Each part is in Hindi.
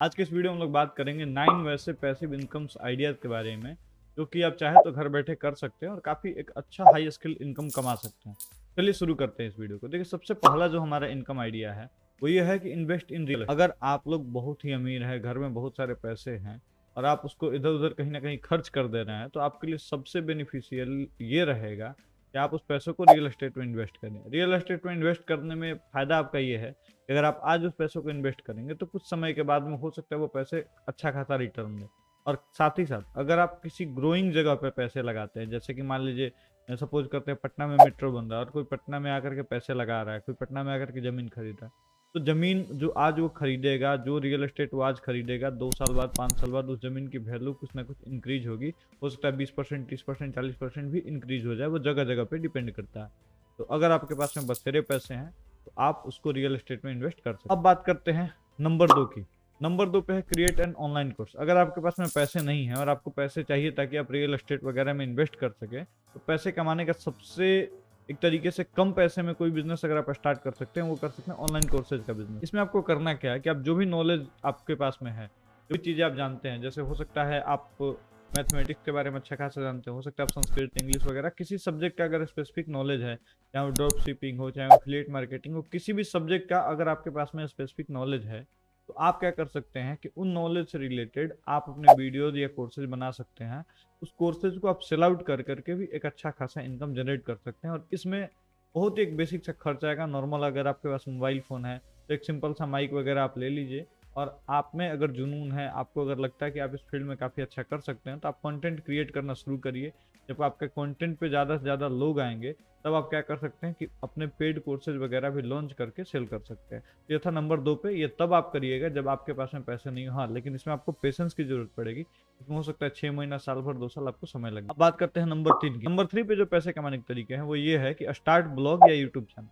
आज के इस वीडियो में हम लोग बात करेंगे 9 वैसे पैसिव इनकम्स आइडियाज के बारे में जो कि आप चाहे तो घर बैठे कर सकते हैं और काफ़ी एक अच्छा हाई स्किल इनकम कमा सकते हैं। चलिए शुरू करते हैं इस वीडियो को। देखिए, सबसे पहला जो हमारा इनकम आइडिया है वो ये है कि इन्वेस्ट इन रियल। अगर आप लोग बहुत ही अमीर हैं, घर में बहुत सारे पैसे हैं और आप उसको इधर उधर कहीं ना कहीं खर्च कर दे रहे हैं, तो आपके लिए सबसे बेनिफिशियल ये रहेगा कि आप उस पैसों को रियल एस्टेट में इन्वेस्ट करें। रियल एस्टेट में इन्वेस्ट करने में फ़ायदा आपका ये है कि अगर आप आज उस पैसों को इन्वेस्ट करेंगे तो कुछ समय के बाद में हो सकता है वो पैसे अच्छा खासा रिटर्न दें। और साथ ही साथ अगर आप किसी ग्रोइंग जगह पे पैसे लगाते हैं, जैसे कि मान लीजिए सपोज करते हैं पटना में मेट्रो बन रहा है और कोई पटना में आकर के पैसे लगा रहा है, कोई पटना में आकर के ज़मीन खरीद रहा है, तो ज़मीन जो आज वो खरीदेगा, जो रियल एस्टेट वो आज खरीदेगा, 2 साल बाद 5 साल बाद उस ज़मीन की वैल्यू कुछ ना कुछ इंक्रीज होगी। हो सकता है 20%, 30%, 40% भी इंक्रीज हो जाए, वो जगह जगह पे डिपेंड करता है। तो अगर आपके पास में बथेरे पैसे हैं तो आप उसको रियल एस्टेट में इन्वेस्ट कर सकते हैं। अब बात करते हैं नंबर 2 की। नंबर 2 पे है क्रिएट एन ऑनलाइन कोर्स। अगर आपके पास में पैसे नहीं हैं और आपको पैसे चाहिए ताकि आप रियल एस्टेट वगैरह में इन्वेस्ट कर सकें, तो पैसे कमाने का सबसे एक तरीके से कम पैसे में कोई बिजनेस अगर आप स्टार्ट कर सकते हैं, वो कर सकते हैं ऑनलाइन कोर्सेज का बिजनेस। इसमें आपको करना क्या है कि आप जो भी नॉलेज आपके पास में है, जो भी चीज़ें आप जानते हैं, जैसे हो सकता है आप मैथमेटिक्स के बारे में अच्छा खासा जानते हो सकता है आप संस्कृत, इंग्लिश वगैरह किसी सब्जेक्ट का अगर स्पेसिफिक नॉलेज है, चाहे वो ड्रॉप शिपिंग हो, चाहे एफिलिएट मार्केटिंग हो, किसी भी सब्जेक्ट का अगर आपके पास में स्पेसिफिक नॉलेज है, तो आप क्या कर सकते हैं कि उन नॉलेज से रिलेटेड आप अपने वीडियोज या कोर्सेज बना सकते हैं। उस कोर्सेज को आप सेल आउट कर करके भी एक अच्छा खासा इनकम जनरेट कर सकते हैं। और इसमें बहुत ही एक बेसिक सा खर्चा आएगा। नॉर्मल अगर आपके पास मोबाइल फ़ोन है तो एक सिंपल सा माइक वगैरह आप ले लीजिए, और आप में अगर जुनून है, आपको अगर लगता है कि आप इस फील्ड में काफ़ी अच्छा कर सकते हैं, तो आप कंटेंट क्रिएट करना शुरू करिए। जब आपके कंटेंट पे ज़्यादा से ज़्यादा लोग आएंगे, तब आप क्या कर सकते हैं कि अपने पेड कोर्सेज वगैरह भी लॉन्च करके सेल कर सकते हैं। तो ये था नंबर 2 पे। ये तब आप करिएगा जब आपके पास में पैसे नहीं हो। हाँ, लेकिन इसमें आपको पेशेंस की जरूरत पड़ेगी। इसमें हो सकता है 6 महीना, साल भर, 2 साल आपको समय लगे। अब बात करते हैं नंबर 3 की। नंबर 3 पे जो पैसे कमाने के तरीके हैं वो ये है कि स्टार्ट ब्लॉग या यूट्यूब चैनल।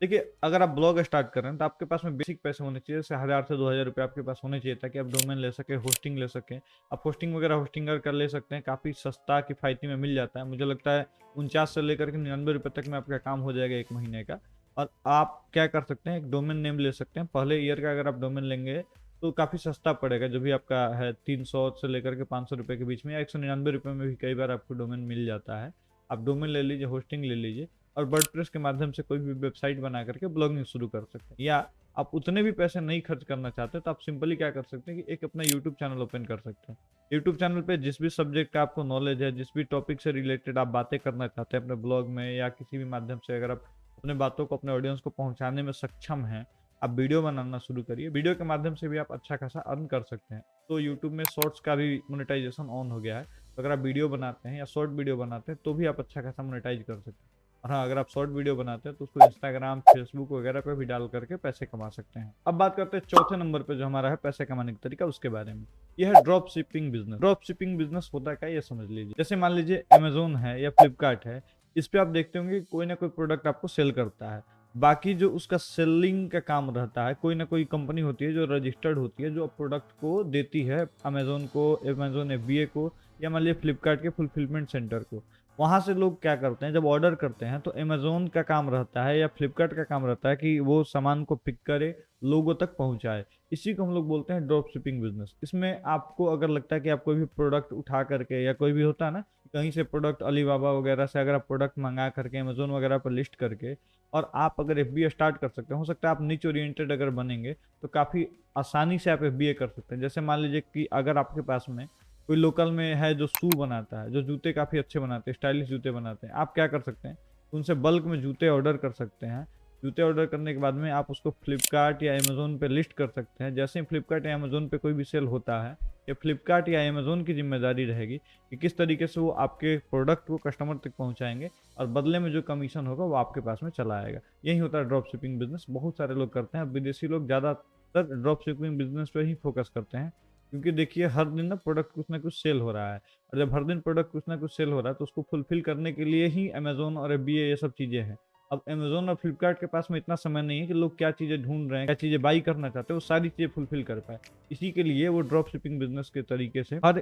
देखिए, अगर आप ब्लॉग स्टार्ट कर रहे हैं तो आपके पास में बेसिक पैसे होने चाहिए, जैसे 1000 से 2000 रुपये आपके पास होने चाहिए ताकि आप डोमेन ले सकें, होस्टिंग ले सकें। आप होस्टिंग वगैरह होस्टिंगर कर ले सकते हैं, काफ़ी सस्ता किफ़ायती में मिल जाता है। मुझे लगता है 49 से लेकर के 99 रुपये तक में आपका काम हो जाएगा 1 महीने का। और आप क्या कर सकते हैं, एक डोमेन नेम ले सकते हैं। पहले ईयर का अगर आप डोमेन लेंगे तो काफ़ी सस्ता पड़ेगा, जो भी आपका है 300 से लेकर के 500 रुपये के बीच में, या 199 रुपये में भी कई बार आपको डोमेन मिल जाता है। आप डोमेन ले लीजिए, होस्टिंग ले लीजिए और वर्डप्रेस के माध्यम से कोई भी वेबसाइट बना करके ब्लॉगिंग शुरू कर सकते हैं। या आप उतने भी पैसे नहीं खर्च करना चाहते तो आप सिंपली क्या कर सकते हैं कि एक अपना यूट्यूब चैनल ओपन कर सकते हैं। यूट्यूब चैनल पे जिस भी सब्जेक्ट का आपको नॉलेज है, जिस भी टॉपिक से रिलेटेड आप बातें करना चाहते हैं अपने ब्लॉग में या किसी भी माध्यम से, अगर आप अपने बातों को अपने ऑडियंस को पहुंचाने में सक्षम हैं, आप वीडियो बनाना शुरू करिए। वीडियो के माध्यम से भी आप अच्छा खासा अर्न कर सकते हैं। तो यूट्यूब में शॉर्ट्स का भी मोनेटाइजेशन ऑन हो गया है, तो अगर आप वीडियो बनाते हैं या शॉर्ट वीडियो बनाते हैं तो भी आप अच्छा खासा मोनेटाइज कर सकते हैं। और हाँ, अगर आप शॉर्ट वीडियो बनाते हैं तो उसको इंस्टाग्राम, फेसबुक वगैरह पे भी डाल करके पैसे कमा सकते हैं। अब बात करते हैं चौथे नंबर पे जो हमारा है पैसे कमाने का तरीका, उसके बारे में। यह है drop shipping business. Drop shipping business होता क्या है ये समझ लीजिए। जैसे मान लीजिए अमेजोन है या फ्लिपकार्ट है, इस पे आप देखते होंगे कोई ना कोई प्रोडक्ट आपको सेल करता है। बाकी जो उसका सेलिंग का काम रहता है, कोई ना कोई कंपनी होती है जो रजिस्टर्ड होती है, जो प्रोडक्ट को देती है अमेजोन को, अमेजोन एफबीए को, या मान लीजिए फ्लिपकार्ट के फुलफिलमेंट सेंटर को। वहाँ से लोग क्या करते हैं, जब ऑर्डर करते हैं तो अमेज़न का काम रहता है या फ्लिपकार्ट का काम रहता है कि वो सामान को पिक करे, लोगों तक पहुँचाए। इसी को हम लोग बोलते हैं ड्रॉप शिपिंग बिजनेस। इसमें आपको अगर लगता है कि आप कोई भी प्रोडक्ट उठा करके, या कोई भी होता है ना, कहीं से प्रोडक्ट अलीबाबा वगैरह से अगर आप प्रोडक्ट मंगा करके अमेज़न वगैरह पर लिस्ट करके, और आप अगर एफबीए स्टार्ट कर सकते हैं, हो सकता है आप नीच ओरिएंटेड अगर बनेंगे तो काफ़ी आसानी से आप एफबीए कर सकते हैं। जैसे मान लीजिए कि अगर आपके पास में कोई लोकल में है जो शू बनाता है, जो जूते काफ़ी अच्छे बनाते हैं, स्टाइलिश जूते बनाते हैं, आप क्या कर सकते हैं, उनसे बल्क में जूते ऑर्डर कर सकते हैं। जूते ऑर्डर करने के बाद में आप उसको फ्लिपकार्ट या अमेज़न पे लिस्ट कर सकते हैं। जैसे ही फ्लिपकार्ट या अमेज़न पे कोई भी सेल होता है, ये फ्लिपकार्ट या अमेज़न की जिम्मेदारी रहेगी कि किस तरीके से वो आपके प्रोडक्ट को कस्टमर तक पहुंचाएंगे, और बदले में जो कमीशन होगा वो आपके पास में चला आएगा। यही होता है ड्रॉप शिपिंग बिजनेस। बहुत सारे लोग करते हैं। विदेशी लोग ज़्यादातर ड्रॉप शिपिंग बिजनेस पे ही फोकस करते हैं, क्योंकि देखिए हर दिन ना प्रोडक्ट कुछ ना कुछ सेल हो रहा है, और जब हर दिन प्रोडक्ट कुछ ना कुछ सेल हो रहा है तो उसको फुलफिल करने के लिए ही अमेज़न और एफबीए ये सब चीज़ें हैं। अब अमेज़न और फ्लिपकार्ट के पास में इतना समय नहीं है कि लोग क्या चीज़ें ढूंढ रहे हैं, क्या चीज़ें बाई करना चाहते हैं, वो सारी चीज़ें फुलफिल कर पाए। इसी के लिए वो ड्रॉप शिपिंग बिजनेस के तरीके से हर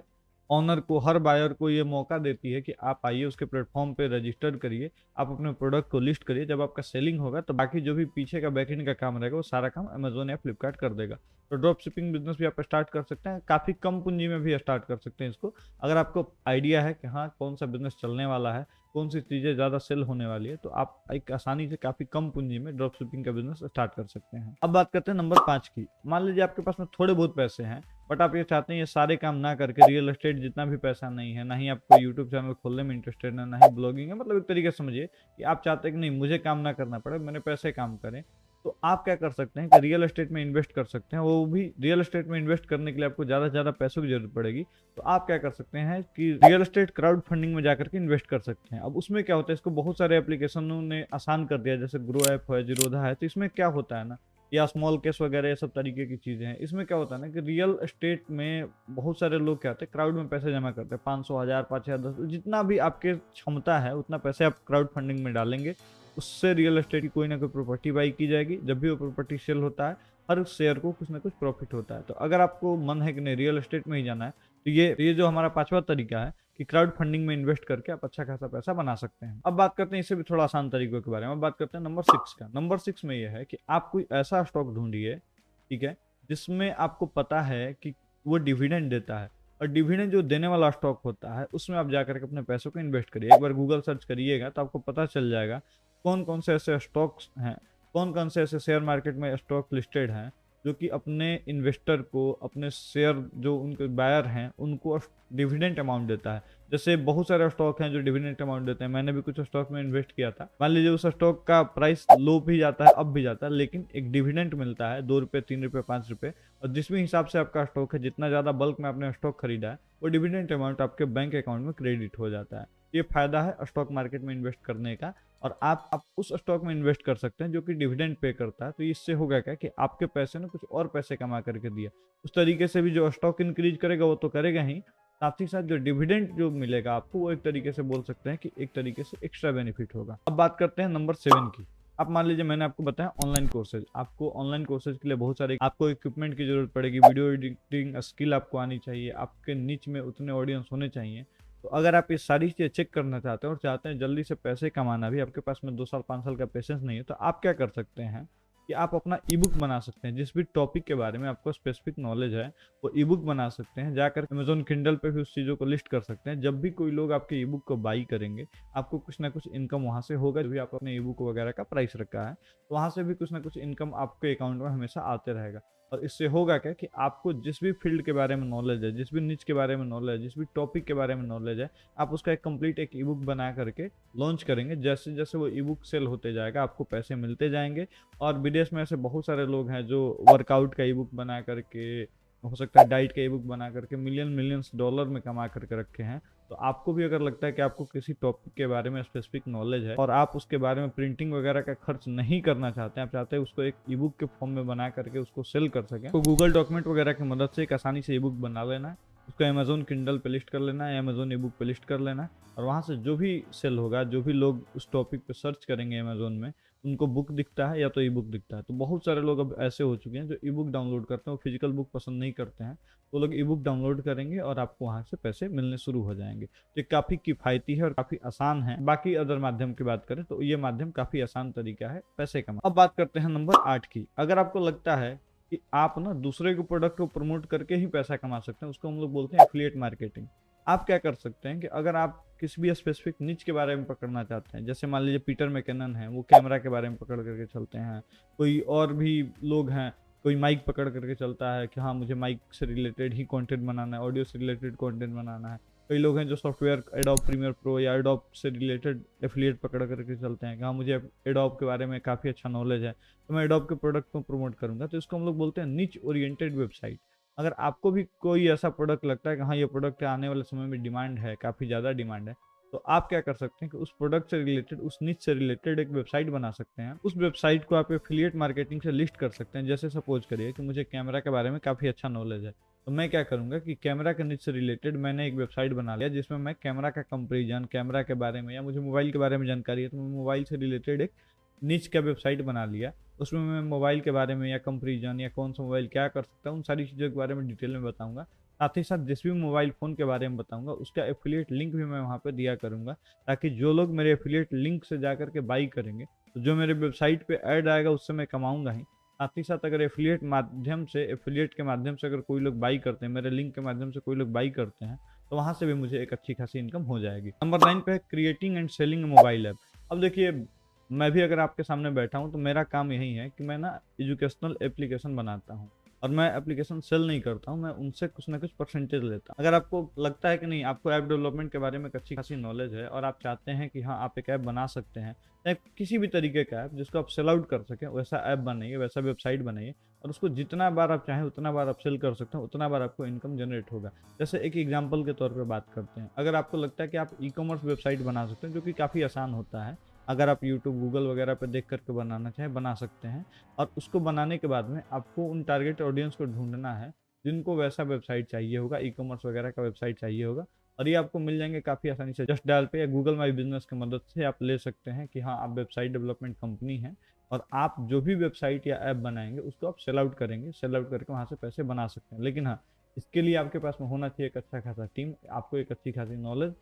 ऑनर को, हर बायर को ये मौका देती है कि आप आइए उसके प्लेटफॉर्म पे रजिस्टर करिए, आप अपने प्रोडक्ट को लिस्ट करिए। जब आपका सेलिंग होगा तो बाकी जो भी पीछे का बैकएंड का काम रहेगा वो सारा काम अमेज़न या फ्लिपकार्ट कर देगा। तो ड्रॉप शिपिंग बिजनेस भी आप स्टार्ट कर सकते हैं, काफ़ी कम पूंजी में भी स्टार्ट कर सकते हैं इसको। अगर आपको आइडिया है कि हाँ कौन सा बिजनेस चलने वाला है, कौन सी चीज़ें ज़्यादा सेल होने वाली है, तो आप एक आसानी से काफ़ी कम पूंजी में ड्रॉप शिपिंग का बिजनेस स्टार्ट कर सकते हैं। अब बात करते हैं नंबर 5 की। मान लीजिए आपके पास में थोड़े बहुत पैसे हैं, बट आप ये चाहते हैं ये सारे काम ना करके रियल एस्टेट जितना भी पैसा नहीं है, ना ही आपको यूट्यूब चैनल खोलने में इंटरेस्टेड है, ना ही ब्लॉगिंग है, मतलब एक तरीके से समझिए कि आप चाहते हैं कि नहीं मुझे काम ना करना पड़े, मेरे पैसे काम करें। तो आप क्या कर सकते हैं कि रियल एस्टेट में इन्वेस्ट कर सकते हैं। वो भी रियल एस्टेट में इन्वेस्ट करने के लिए आपको ज़्यादा से ज़्यादा पैसों की जरूरत पड़ेगी। तो आप क्या कर सकते हैं कि रियल एस्टेट क्राउड फंडिंग में जाकर के इन्वेस्ट कर सकते हैं। अब उसमें क्या होता है, इसको बहुत सारे एप्लीकेशनों ने आसान कर दिया, जैसे ग्रो ऐप है, जीरोधा है। तो इसमें क्या होता है ना, या स्मॉल केस वगैरह ये सब तरीके की चीज़ें हैं। इसमें क्या होता है ना कि रियल एस्टेट में बहुत सारे लोग क्या होते हैं, क्राउड में पैसे जमा करते हैं, 500, 1000, 5000, 10, जितना भी आपके क्षमता है उतना पैसे आप क्राउड फंडिंग में डालेंगे। उससे रियल एस्टेट की कोई ना कोई प्रॉपर्टी बाई की जाएगी। जब भी वो प्रॉपर्टी सेल होता है, हर शेयर को कुछ ना कुछ प्रॉफिट होता है। तो अगर आपको मन है कि नहीं रियल एस्टेट में ही जाना है, तो ये जो हमारा 5वां तरीका है कि क्राउड फंडिंग में इन्वेस्ट करके आप अच्छा खासा पैसा बना सकते हैं। अब बात करते हैं इससे भी थोड़ा आसान तरीकों के बारे में। अब बात करते हैं नंबर 6 का। नंबर 6 में यह है कि आप कोई ऐसा स्टॉक ढूंढिए, ठीक है, जिसमें आपको पता है कि वो डिविडेंड देता है। और डिविडेंड जो देने वाला स्टॉक होता है उसमें आप जाकर के अपने पैसों को इन्वेस्ट करिए। एक बार गूगल सर्च करिएगा तो आपको पता चल जाएगा कौन कौन से ऐसे स्टॉक्स हैं, कौन कौन से ऐसे शेयर मार्केट में स्टॉक लिस्टेड हैं जो कि अपने इन्वेस्टर को, अपने शेयर जो उनके बायर हैं उनको डिविडेंड अमाउंट देता है। जैसे बहुत सारे स्टॉक हैं जो डिविडेंड अमाउंट देते हैं। मैंने भी कुछ स्टॉक में इन्वेस्ट किया था। मान लीजिए उस स्टॉक का प्राइस लो भी जाता है, अब भी जाता है, लेकिन एक डिविडेंड मिलता है 2 रुपये, 3 रुपये, 5 रुपये। और जिस भी हिसाब से आपका स्टॉक है, जितना ज़्यादा बल्क में आपने स्टॉक खरीदा है, वो डिविडेंड अमाउंट आपके बैंक अकाउंट में क्रेडिट हो जाता है। ये फायदा है स्टॉक मार्केट में इन्वेस्ट करने का। और आप उस स्टॉक में इन्वेस्ट कर सकते हैं जो कि डिविडेंड पे करता है। तो इससे होगा क्या कि आपके पैसे ने कुछ और पैसे कमा करके दिया। उस तरीके से भी जो स्टॉक इंक्रीज करेगा वो तो करेगा ही, साथ ही साथ जो डिविडेंड जो मिलेगा आपको, वो एक तरीके से बोल सकते हैं कि एक तरीके से एक्स्ट्रा बेनिफिट होगा। अब बात करते हैं नंबर 7 की। अब मान लीजिए मैंने आपको बताया ऑनलाइन कोर्सेज। आपको ऑनलाइन कोर्सेज के लिए बहुत सारे आपको इक्विपमेंट की जरूरत पड़ेगी, वीडियो एडिटिंग स्किल आपको आनी चाहिए, आपके निच में उतने ऑडियंस होने चाहिए। तो अगर आप ये सारी चीज़ें चेक करना चाहते हैं और चाहते हैं जल्दी से पैसे कमाना भी, आपके पास में 2 साल 5 साल का पेशेंस नहीं है, तो आप क्या कर सकते हैं कि आप अपना ई बुक बना सकते हैं। जिस भी टॉपिक के बारे में आपको स्पेसिफिक नॉलेज है, वो ई बुक बना सकते हैं। जाकर अमेजोन किंडल पे भी उस चीज़ों को लिस्ट कर सकते हैं। जब भी कोई लोग आपके ई बुक को बाई करेंगे, आपको कुछ ना कुछ इनकम वहाँ से होगा। जो भी आप अपने ई बुक वगैरह का प्राइस रखा है, तो वहाँ से भी कुछ ना कुछ इनकम आपके अकाउंट में हमेशा आते रहेगा। और इससे होगा क्या कि आपको जिस भी फील्ड के बारे में नॉलेज है, जिस भी निच के बारे में नॉलेज है, जिस भी टॉपिक के बारे में नॉलेज है, आप उसका एक कंप्लीट एक ई बुक बना करके लॉन्च करेंगे। जैसे जैसे वो ई बुक सेल होते जाएगा, आपको पैसे मिलते जाएंगे। और विदेश में ऐसे बहुत सारे लोग हैं जो वर्कआउट का ई बुक बना करके, हो सकता है डाइट का ई बुक बना करके मिलियंस डॉलर में कमा करके रखे हैं। तो आपको भी अगर लगता है कि आपको किसी टॉपिक के बारे में स्पेसिफिक नॉलेज है और आप उसके बारे में प्रिंटिंग वगैरह का खर्च नहीं करना चाहते हैं, आप चाहते हैं उसको एक ई बुक के फॉर्म में बना करके उसको सेल कर सकें, तो गूगल डॉक्यूमेंट वगैरह की मदद से एक आसानी से ई बुक बना लेना है, उसको अमेजोन किंडल पे लिस्ट कर लेना है, अमेजोन ई बुक पे लिस्ट कर लेना है। और वहाँ से जो भी सेल होगा, जो भी लोग उस टॉपिक पे सर्च करेंगे अमेजोन में, उनको बुक दिखता है या तो ई बुक दिखता है। तो बहुत सारे लोग अब ऐसे हो चुके हैं जो ई बुक डाउनलोड करते हैं, वो फिजिकल बुक पसंद नहीं करते हैं, तो लोग ई बुक डाउनलोड करेंगे और आपको वहाँ से पैसे मिलने शुरू हो जाएंगे। तो काफ़ी किफ़ायती है और काफ़ी आसान है। बाकी अदर माध्यम की बात करें तो ये माध्यम काफ़ी आसान तरीका है पैसे कमाने। अब बात करते हैं नंबर 8 की। अगर आपको लगता है कि आप ना दूसरे के प्रोडक्ट को प्रमोट करके ही पैसा कमा सकते हैं, उसको हम लोग बोलते हैं एफिलिएट मार्केटिंग। आप क्या कर सकते हैं कि अगर आप किसी भी स्पेसिफिक निच के बारे में पकड़ना चाहते हैं, जैसे मान लीजिए पीटर मैकेनन है, वो कैमरा के बारे में पकड़ करके चलते हैं। कोई और भी लोग हैं, कोई माइक पकड़ करके चलता है कि हाँ मुझे माइक से रिलेटेड ही कंटेंट बनाना है, ऑडियो से रिलेटेड कंटेंट बनाना है। कई लोग हैं जो सॉफ्टवेयर एडोब प्रीमियर प्रो या एडोब से रिलेटेड एफिलिएट पकड़ करके चलते हैं कि हाँ मुझे एडोब के बारे में काफ़ी अच्छा नॉलेज है, तो मैं एडोब के प्रोडक्ट को प्रमोट करूँगा। तो इसको हम लोग बोलते हैं निच ओरिएंटेड वेबसाइट। अगर आपको भी कोई ऐसा प्रोडक्ट लगता है कि हाँ ये प्रोडक्ट आने वाले समय में डिमांड है, काफ़ी ज़्यादा डिमांड है, तो आप क्या कर सकते हैं कि उस प्रोडक्ट से रिलेटेड, उस निच से रिलेटेड एक वेबसाइट बना सकते हैं। उस वेबसाइट को आप एफिलिएट मार्केटिंग से लिस्ट कर सकते हैं। जैसे सपोज करिए कि मुझे कैमरा के बारे में काफ़ी अच्छा नॉलेज है, तो मैं क्या करूंगा कि कैमरा के निच से रिलेटेड मैंने एक वेबसाइट बना लिया जिसमें मैं कैमरा का कंपेरिजन, कैमरा के बारे में, या मुझे मोबाइल के बारे में जानकारी है तो मैं मोबाइल से रिलेटेड एक निच का वेबसाइट बना लिया। उसमें मैं मोबाइल के बारे में या कंपेरिजन या कौन सा मोबाइल क्या कर सकता है, उन सारी चीज़ों के बारे में डिटेल में बताऊंगा। साथ ही साथ जिस भी मोबाइल फ़ोन के बारे में बताऊंगा उसका एफिलिएट लिंक भी मैं वहाँ पर दिया करूँगा, ताकि जो लोग मेरे एफिलिएट लिंक से जा करके बाई करेंगे, तो जो मेरे वेबसाइट पे ऐड आएगा उससे मैं कमाऊंगा ही, साथ ही साथ अगर एफिलिएट के माध्यम से अगर कोई लोग बाई करते हैं, मेरे लिंक के माध्यम से कोई लोग बाई करते हैं, तो वहाँ से भी मुझे एक अच्छी खासी इनकम हो जाएगी। नंबर 9 पे है creating and selling mobile app. अब देखिए, मैं भी अगर आपके सामने बैठा हूँ तो मेरा काम यही है कि मैं ना एजुकेशनल एप्लीकेशन बनाता हूँ और मैं एप्लीकेशन सेल नहीं करता हूँ, मैं उनसे कुछ ना कुछ परसेंटेज लेता हूँ। अगर आपको लगता है कि नहीं, आपको ऐप डेवलपमेंट के बारे में एक अच्छी खासी नॉलेज है और आप चाहते हैं कि हाँ, आप एक ऐप बना सकते हैं, या किसी भी तरीके का ऐप जिसको आप सेल आउट कर सकें, वैसा ऐप बनाइए, वैसा वेबसाइट बनाइए और उसको जितना बार आप चाहें उतना बार आप सेल कर सकते हैं, उतना बार आपको इनकम जनरेट होगा। जैसे एक एग्जांपल के तौर पे बात करते हैं, अगर आपको लगता है कि आप ई कॉमर्स वेबसाइट बना सकते हैं, जो कि काफ़ी आसान होता है, अगर आप यूट्यूब, गूगल वगैरह पे देख करके बनाना चाहें, बना सकते हैं। और उसको बनाने के बाद में आपको उन टारगेट ऑडियंस को ढूंढना है जिनको वैसा वेबसाइट चाहिए होगा, ई कॉमर्स वगैरह का वेबसाइट चाहिए होगा, और ये आपको मिल जाएंगे काफ़ी आसानी से। जस्ट डायल पे या गूगल माई बिजनेस की मदद से आप ले सकते हैं कि हाँ, आप वेबसाइट डेवलपमेंट कंपनी हैं और आप जो भी वेबसाइट या ऐप बनाएंगे उसको आप सेल आउट करेंगे, सेल आउट करके वहाँ से पैसे बना सकते हैं। लेकिन हाँ, इसके लिए आपके पास में होना चाहिए एक अच्छा खासा टीम, आपको एक अच्छी खासी नॉलेज,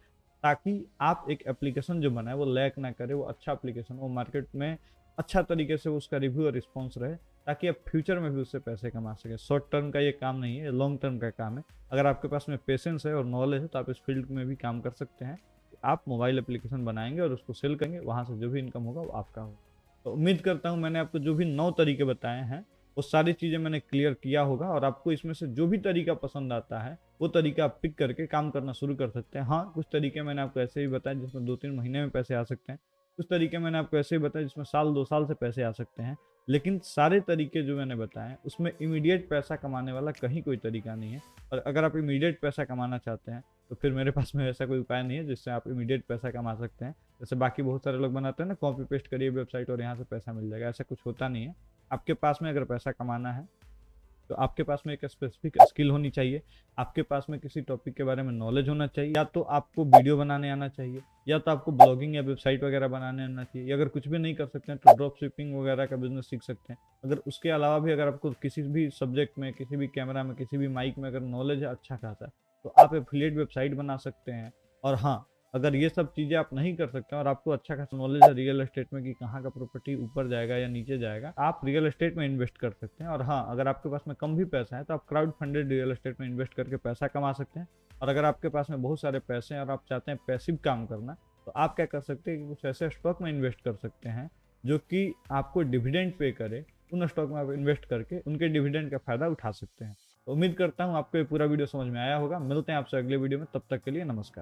ताकि आप एक एप्लीकेशन जो बनाए वो लैग ना करे, वो अच्छा एप्लीकेशन, वो मार्केट में अच्छा तरीके से उसका रिव्यू और रिस्पॉन्स रहे, ताकि आप फ्यूचर में भी उससे पैसे कमा सकें। शॉर्ट टर्म का ये काम नहीं है, लॉन्ग टर्म का काम है। अगर आपके पास में पेशेंस है और नॉलेज है तो आप इस फील्ड में भी काम कर सकते हैं। आप मोबाइल एप्लीकेशन बनाएंगे और उसको सेल करेंगे, वहाँ से जो भी इनकम होगा वो आपका होगा। तो उम्मीद करता हूँ मैंने आपको जो भी 9 तरीके बताए हैं वो सारी चीज़ें मैंने क्लियर किया होगा, और आपको इसमें से जो भी तरीका पसंद आता है वो तरीका आप पिक करके काम करना शुरू कर सकते हैं। हाँ, कुछ तरीके मैंने आपको ऐसे ही बताए जिसमें 2-3 महीने में पैसे आ सकते हैं, कुछ तरीके मैंने आपको ऐसे ही बताए जिसमें साल 2 साल से पैसे आ सकते हैं। लेकिन सारे तरीके जो मैंने बताए उसमें इमीडिएट पैसा कमाने वाला कहीं कोई तरीका नहीं है। और अगर आप इमीडिएट पैसा कमाना चाहते हैं तो फिर मेरे पास में ऐसा कोई उपाय नहीं है जिससे आप इमीडिएट पैसा कमा सकते हैं। जैसे बाकी बहुत सारे लोग बनाते हैं ना, कॉपी पेस्ट करिए वेबसाइट और यहाँ से पैसा मिल जाएगा, ऐसा कुछ होता नहीं है। आपके पास में अगर पैसा कमाना है तो आपके पास में एक स्पेसिफिक स्किल होनी चाहिए, आपके पास में किसी टॉपिक के बारे में नॉलेज होना चाहिए, या तो आपको वीडियो बनाने आना चाहिए, या तो आपको ब्लॉगिंग या वेबसाइट वगैरह बनाने आना चाहिए, या अगर कुछ भी नहीं कर सकते हैं तो ड्रॉप शिपिंग वगैरह का बिजनेस सीख सकते हैं। अगर उसके अलावा भी अगर आपको किसी भी सब्जेक्ट में, किसी भी कैमरा में, किसी भी माइक में अगर नॉलेज है अच्छा खासा, तो आप एफिलिएट वेबसाइट बना सकते हैं। और हाँ, अगर ये सब चीज़ें आप नहीं कर सकते और आपको अच्छा खासा नॉलेज है रियल एस्टेट में कि कहाँ का प्रॉपर्टी ऊपर जाएगा या नीचे जाएगा, आप रियल एस्टेट में इन्वेस्ट कर सकते हैं। और हाँ, अगर आपके पास में कम भी पैसा है तो आप क्राउड फंडेड रियल एस्टेट में इन्वेस्ट करके पैसा कमा सकते हैं। और अगर आपके पास में बहुत सारे पैसे हैं और आप चाहते हैं पैसिव काम करना, तो आप क्या कर सकते हैं कि कुछ ऐसे स्टॉक में इन्वेस्ट कर सकते हैं जो कि आपको डिविडेंड पे करे। उन स्टॉक में आप इन्वेस्ट करके उनके डिविडेंड का फायदा उठा सकते हैं। तो उम्मीद करता हूँ आपको ये पूरा वीडियो समझ में आया होगा। मिलते हैं आपसे अगले वीडियो में, तब तक के लिए नमस्कार।